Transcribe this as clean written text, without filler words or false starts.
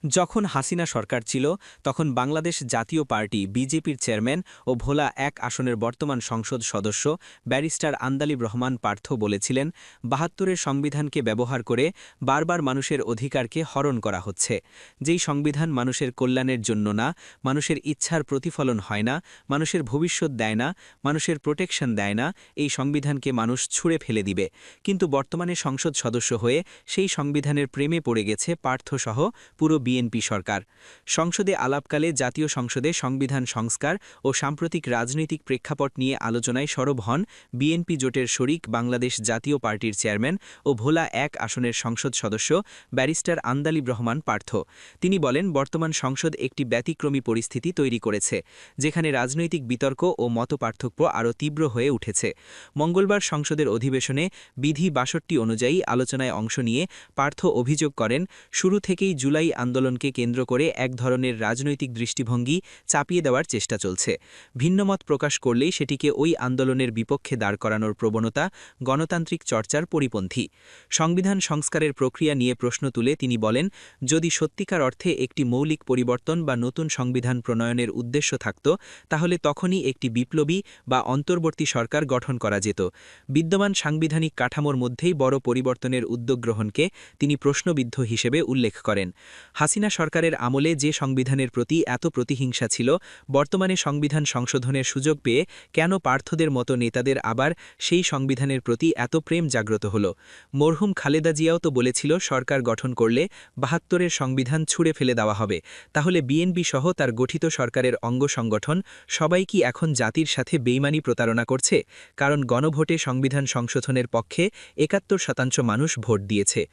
যখন হাসিনা সরকার ছিল তখন বাংলাদেশ জাতীয় পার্টি বিজেপির চেয়ারম্যান ও ভোলা ১ আসনের বর্তমান সংসদ সদস্য ব্যারিস্টার আন্দালিব রহমান পার্থ বলেছিলেন ৭২-এর সংবিধানকে ব্যবহার করে বারবার মানুষের অধিকারকে হরণ করা হচ্ছে। যেই সংবিধান মানুষের কল্যাণের জন্য না, মানুষের ইচ্ছার প্রতিফলন হয় না, মানুষের ভবিষ্যৎ দেয় না, মানুষের প্রোটেকশন দেয় না, এই সংবিধানকে মানুষ ছুঁড়ে ফেলে দিবে। কিন্তু বর্তমানে সংসদ সদস্য হয়ে সেই সংবিধানের প্রেমে পড়ে গেছে পার্থসহ পুরো বিএনপি সরকার। সংসদে আলাপকালে জাতীয় সংসদে সংবিধান সংস্কার ও সাম্প্রতিক রাজনৈতিক প্রেক্ষাপট নিয়ে আলোচনায় সরব হন বিএনপি জোটের শরিক বাংলাদেশ জাতীয় পার্টির চেয়ারম্যান ও ভোলা ১ আসনের সংসদ সদস্য ব্যারিস্টার আন্দালিব রহমান পার্থ। তিনি বলেন, বর্তমান সংসদ একটি ব্যতিক্রমী পরিস্থিতি তৈরি করেছে, যেখানে রাজনৈতিক বিতর্ক ও মতপার্থক্য আরও তীব্র হয়ে উঠেছে। মঙ্গলবার সংসদের অধিবেশনে বিধি ৬২ অনুযায়ী আলোচনায় অংশ নিয়ে পার্থ অভিযোগ করেন, শুরু থেকেই জুলাই আন্দোলনকে কেন্দ্র করে এক ধরনের রাজনৈতিক দৃষ্টিভঙ্গি চাপিয়ে দেওয়ার চেষ্টা চলছে। ভিন্নমত প্রকাশ করলেই সেটিকে ওই আন্দোলনের বিপক্ষে দাঁড় করানোর প্রবণতা গণতান্ত্রিক চর্চার পরিপন্থী। সংবিধান সংস্কারের প্রক্রিয়া নিয়ে প্রশ্ন তুলে তিনি বলেন, যদি সত্যিকার অর্থে একটি মৌলিক পরিবর্তন বা নতুন সংবিধান প্রণয়নের উদ্দেশ্য থাকত, তাহলে তখনই একটি বিপ্লবী বা অন্তর্বর্তী সরকার গঠন করা যেত। বিদ্যমান সাংবিধানিক কাঠামোর মধ্যেই বড় পরিবর্তনের উদ্যোগ গ্রহণকে তিনি প্রশ্নবিদ্ধ হিসেবে উল্লেখ করেন। হাসিনা সরকারের আমলে যে সংবিধানের প্রতি এত প্রতিহিংসা ছিল, বর্তমানে সংবিধান সংশোধনের সুযোগ পেয়ে কেন পার্থদের মতো নেতাদের আবার সেই সংবিধানের প্রতি এত প্রেম জাগ্রত হল? মরহুম খালেদা জিয়াও তো বলেছিল, সরকার গঠন করলে ৭২-এর সংবিধান ছুঁড়ে ফেলে দেওয়া হবে। তাহলে বিএনপি সহ তার গঠিত সরকারের অঙ্গ সংগঠন সবাই কি এখন জাতির সাথে বেইমানি প্রতারণা করছে? কারণ গণভোটে সংবিধান সংশোধনের পক্ষে ৭১% মানুষ ভোট দিয়েছে।